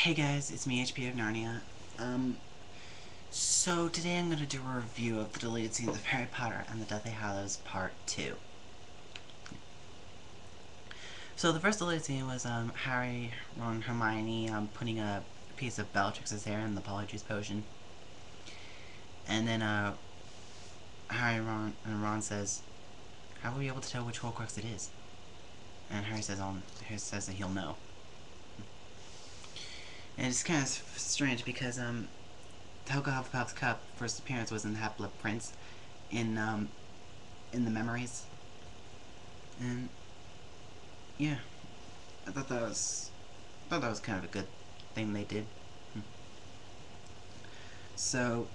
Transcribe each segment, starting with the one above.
Hey guys, it's me, HPofNARNIA. So today I'm going to do a review of the deleted scenes of Harry Potter and the Deathly Hallows Part 2. So the first deleted scene was, Harry, Ron, Hermione, putting a piece of Bellatrix's hair in the Polyjuice potion. And then, Harry, Ron, and Ron says, how will we be able to tell which Horcrux it is? And Harry says that he'll know. And it's kind of strange because, Helga Hufflepuff's cup first appearance was in the Half-Blood Prince in the memories. And yeah, I thought that was kind of a good thing they did. So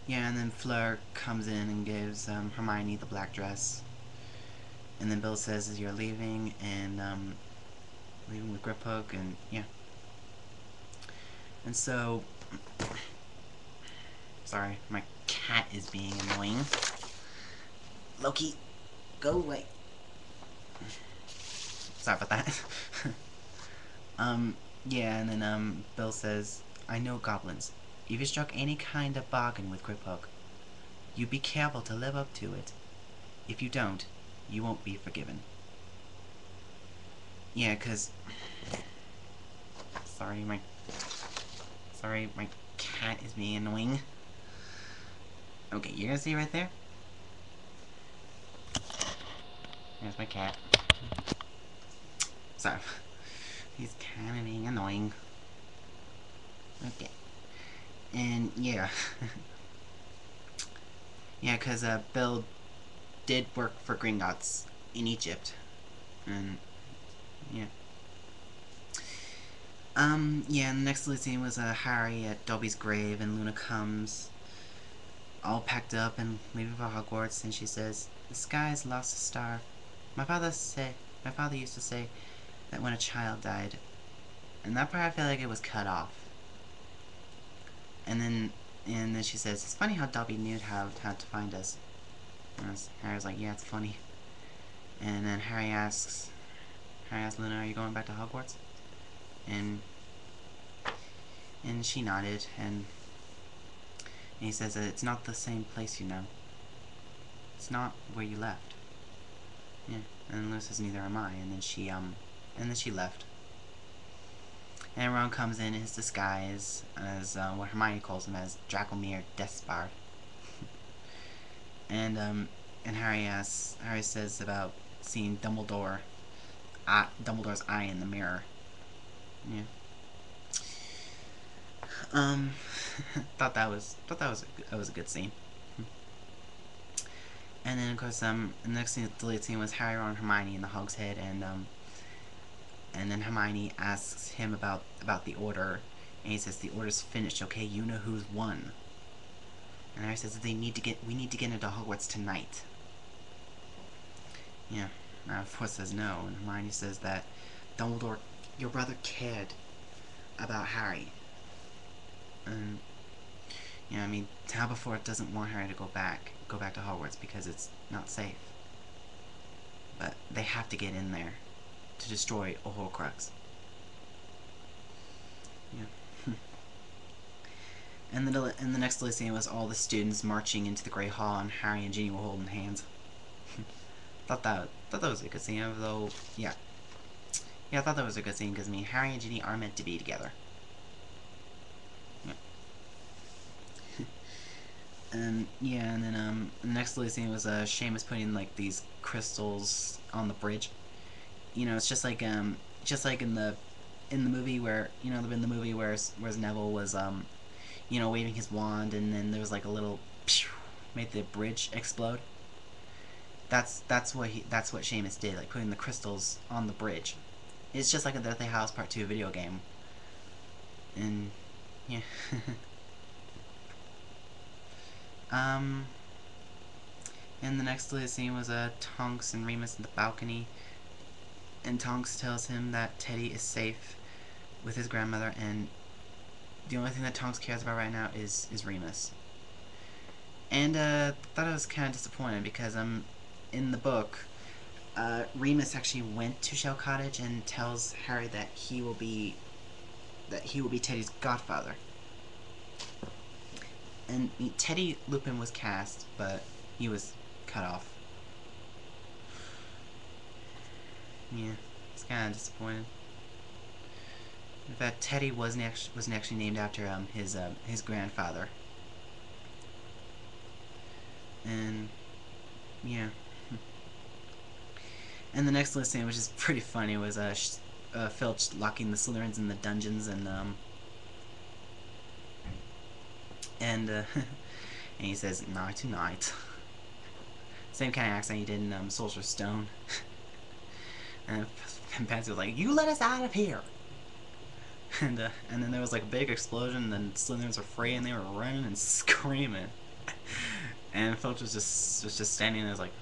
yeah, and then Fleur comes in and gives Hermione the black dress, and then Bill says you're leaving, and leaving with Griphook, and yeah. And so, sorry, my cat is being annoying. Loki, go away. Sorry about that. Yeah, and then, Bill says, I know goblins. If you struck any kind of bargain with Griphook, you be careful to live up to it. If you don't, you won't be forgiven. Yeah, 'cause... Sorry, my cat is being annoying. Okay, you're gonna see right there? There's my cat. Sorry. He's kind of being annoying. Okay. And, yeah. Yeah, because, Bill did work for Gringotts in Egypt. And, yeah. Yeah, and the next scene was, Harry at Dobby's grave, and Luna comes, all packed up and leaving for Hogwarts, and she says, the sky's lost a star. My father used to say that when a child died, and that part I feel like it was cut off. And then she says, it's funny how Dobby knew how to find us. And Harry's like, yeah, it's funny. And then Harry asks Luna, are you going back to Hogwarts? And she nodded, and he says that it's not the same place, you know. It's not where you left. Yeah, and Luna says, neither am I, and then she left. And Ron comes in his disguise as, what Hermione calls him as, Dracomir Despard. And Harry says about seeing Dumbledore's eye in the mirror. Yeah. thought that was a good scene. And then of course the next scene, the deleted scene, was Harry, Ron, and Hermione in the Hog's Head, and then Hermione asks him about the order, and he says the order's finished. Okay, you know who's won. And Harry says that we need to get into Hogwarts tonight. Yeah. Ford says no, and Hermione says that Dumbledore, your brother, cared about Harry. And yeah, I mean, Halberford doesn't want Harry to go back to Hogwarts because it's not safe. But they have to get in there to destroy a Horcrux. Yeah. And the next deleted scene was all the students marching into the Great Hall, and Harry and Ginny were holding hands. thought that was a good scene, although yeah, I thought that was a good scene because I mean, Harry and Ginny are meant to be together. Yeah. And yeah, and then the next deleted scene was Seamus putting like these crystals on the bridge. You know, it's just like in the movie where Neville was you know, waving his wand, and then there was like a little made the bridge explode. That's what Seamus did, like putting the crystals on the bridge. It's just like a Deathly Hallows Part 2 video game. And yeah. And the next deleted scene was Tonks and Remus in the balcony, and Tonks tells him that Teddy is safe with his grandmother, and the only thing that Tonks cares about right now is Remus. And thought I was kind of disappointed because in the book, Remus actually went to Shell Cottage and tells Harry that he will be that he will be Teddy's godfather. And Teddy Lupin was cast, but he was cut off. Yeah, it's kind of disappointed. In fact, Teddy wasn't actually named after his grandfather. And yeah. And the next listing, which is pretty funny, was Filch locking the Slytherins in the dungeons and he says night to night. Same kind of accent he did in Sorcerer's Stone. And Pansy was like, "You let us out of here!" And then there was like a big explosion, and then Slytherins were free, and they were running and screaming. And Filch was just standing there, like.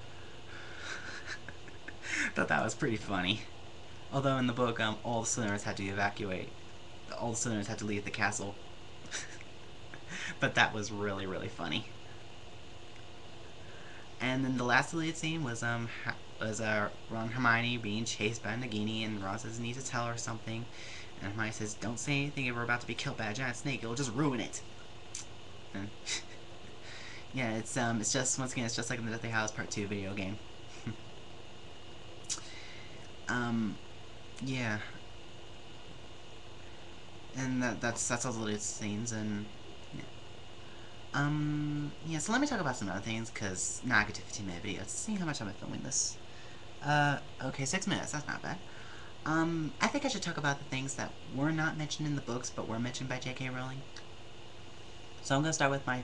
Thought that was pretty funny. Although in the book, all the Slytherins had to evacuate. All the Slytherins had to leave the castle. But that was really, really funny. And then the last deleted scene was Ron and Hermione being chased by Nagini, and Ron says, "Need to tell her something." And Hermione says, "Don't say anything if we're about to be killed by a giant snake. It'll just ruin it." And yeah, it's just, once again, it's just like in the Deathly Hallows Part 2 video game. Yeah. And that's all the deleted scenes, and yeah. Yeah, so let me talk about some other things, because now I get to 15-minute video. Let's see how much I've been filming this. Okay, 6 minutes, that's not bad. I think I should talk about the things that were not mentioned in the books, but were mentioned by J.K. Rowling. So I'm gonna start with my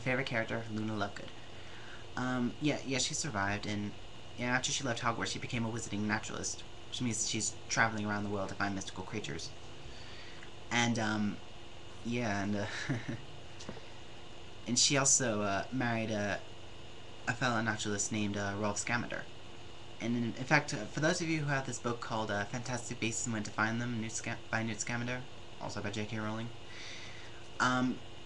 favorite character, Luna Lovegood. Yeah, she survived, and yeah, after she left Hogwarts, she became a wizarding naturalist, which means she's traveling around the world to find mystical creatures. And, yeah, and, and she also, married a fellow naturalist named, Rolf Scamander. And in fact, for those of you who have this book called, Fantastic Beasts and When to Find Them, by Newt Scamander, also by J.K. Rowling,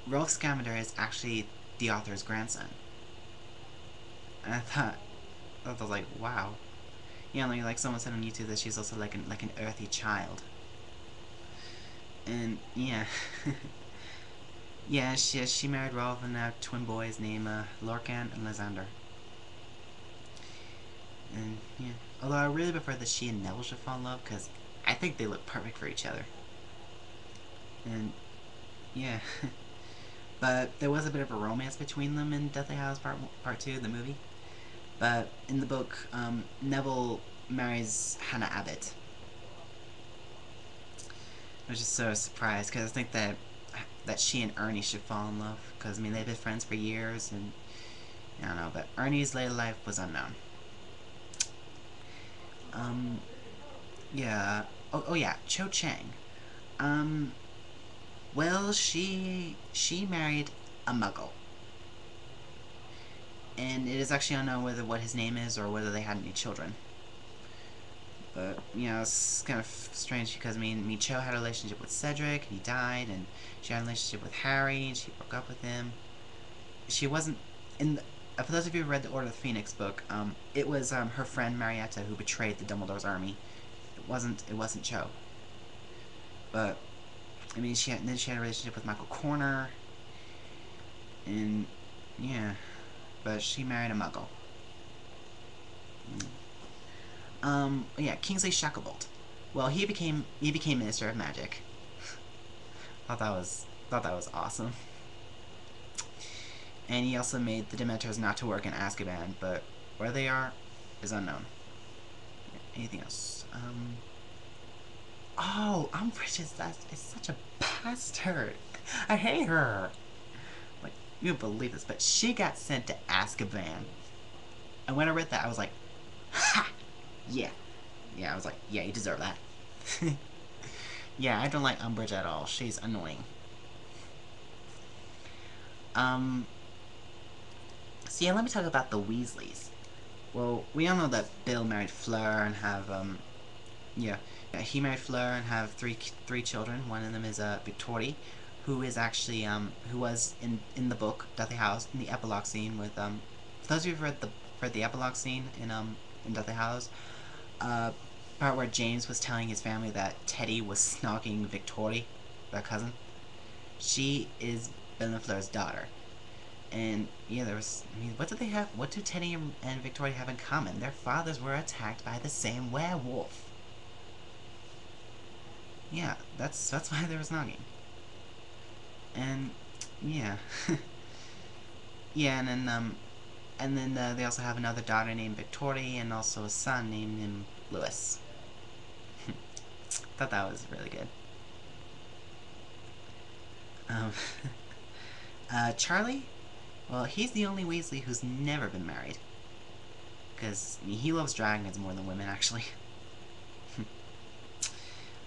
Rolf Scamander is actually the author's grandson. And I was like, wow. Yeah, like someone said on YouTube that she's also like an earthy child. And yeah. Yeah, she married Rolf and have twin boys named Lorcan and Lysander. And yeah, although I really prefer that she and Neville should fall in love, because I think they look perfect for each other. And yeah. But there was a bit of a romance between them in Deathly Hallows Part 2, the movie. But in the book, Neville marries Hannah Abbott. I was just so surprised, because I think that she and Ernie should fall in love, because, I mean, they've been friends for years, and I don't know, but Ernie's later life was unknown. Yeah. Oh yeah, Cho Chang. Well, she married a Muggle. And it is actually unknown what his name is or whether they had any children. But, you know, it's kind of strange because, I mean, Cho had a relationship with Cedric, and he died, and she had a relationship with Harry, and she broke up with him. She wasn't, for those of you who read the Order of the Phoenix book, it was, her friend Marietta who betrayed the Dumbledore's army. It wasn't Cho. But, I mean, then she had a relationship with Michael Corner, and, yeah, but she married a Muggle. Yeah, Kingsley Shacklebolt. Well, he became Minister of Magic. thought that was awesome. And he also made the Dementors not to work in Azkaban, but where they are is unknown. Anything else? Oh, Umbridge is such a bastard. I hate her. Like, you don't believe this, but she got sent to Azkaban. And when I read that, I was like, ha! Yeah. Yeah, I was like, yeah, you deserve that. Yeah, I don't like Umbridge at all. She's annoying. So yeah, let me talk about the Weasleys. Well, we all know that Bill married Fleur and have, yeah, he married Fleur and have three children. One of them is, Victoria, who is actually, who was in the book, Deathly Hallows, in the epilogue scene with, for those of you who've read the epilogue scene in Deathly Hallows, part where James was telling his family that Teddy was snogging Victoria, cousin. She is Bellafleur's daughter. And yeah, there was. I mean, what do they have? What do Teddy and Victoria have in common? Their fathers were attacked by the same werewolf. Yeah, that's why there was nagging. And yeah, yeah, and then they also have another daughter named Victoria, and also a son named him Louis. Thought that was really good. Um, Charlie. Well, he's the only Weasley who's never been married. Because I mean, he loves dragons more than women, actually.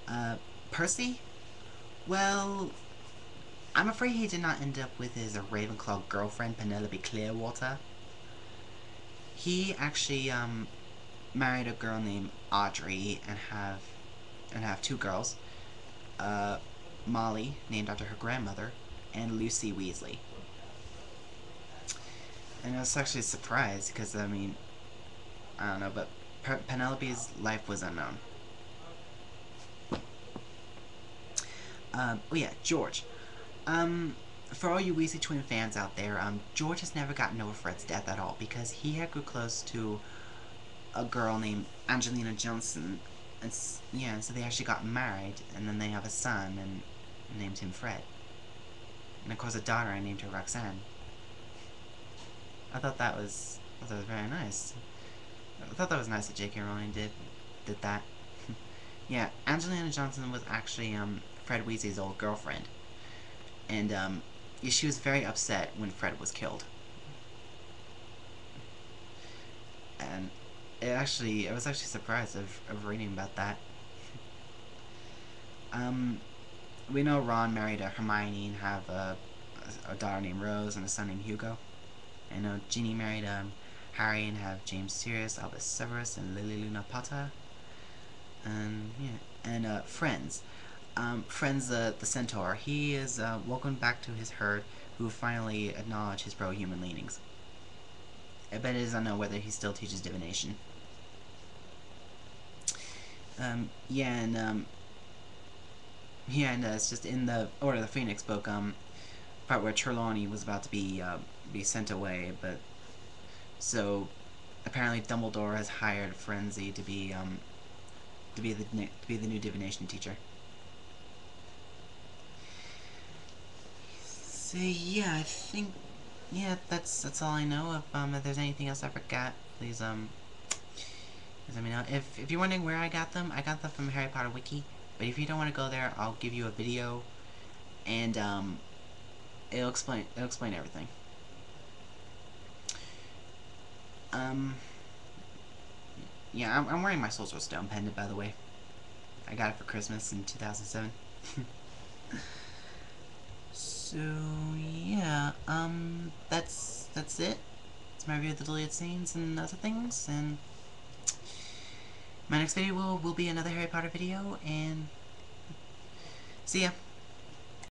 uh, Percy? Well, I'm afraid he did not end up with his Ravenclaw girlfriend, Penelope Clearwater. He actually married a girl named Audrey and have two girls. Molly, named after her grandmother, and Lucy Weasley. And I was actually surprised because I mean, I don't know, but Penelope's life was unknown. Oh yeah, George. For all you Weasley twin fans out there, George has never gotten over Fred's death at all because he had grew close to a girl named Angelina Johnson, and yeah, so they actually got married, and then they have a son and named him Fred, and of course a daughter and named her Roxanne. I thought that was very nice. I thought that was nice that J.K. Rowling did that. Yeah, Angelina Johnson was actually Fred Weasley's old girlfriend, and yeah, she was very upset when Fred was killed, and I was actually surprised of reading about that. Um, we know Ron married Hermione and have a daughter named Rose and a son named Hugo. I know Ginny married Harry and have James Sirius, Albus Severus, and Lily Luna Potter. And yeah, and Friends. Friends, the centaur. He is welcomed back to his herd, who finally acknowledge his pro-human leanings. I bet it is unknown whether he still teaches divination. Yeah, and it's just in the Order of the Phoenix book, part where Trelawney was about to be sent away, but so apparently Dumbledore has hired Frenzy to be the new divination teacher. So yeah, I think that's all I know. If there's anything else I forgot, please let me know. If you're wondering where I got them from Harry Potter Wiki. But if you don't want to go there, I'll give you a video, and it'll explain everything. Um, yeah, I'm wearing my Sorcerer's Stone pendant, by the way. I got it for Christmas in 2007. So yeah, that's it. It's my review of the deleted scenes and other things, and my next video will be another Harry Potter video, and see ya.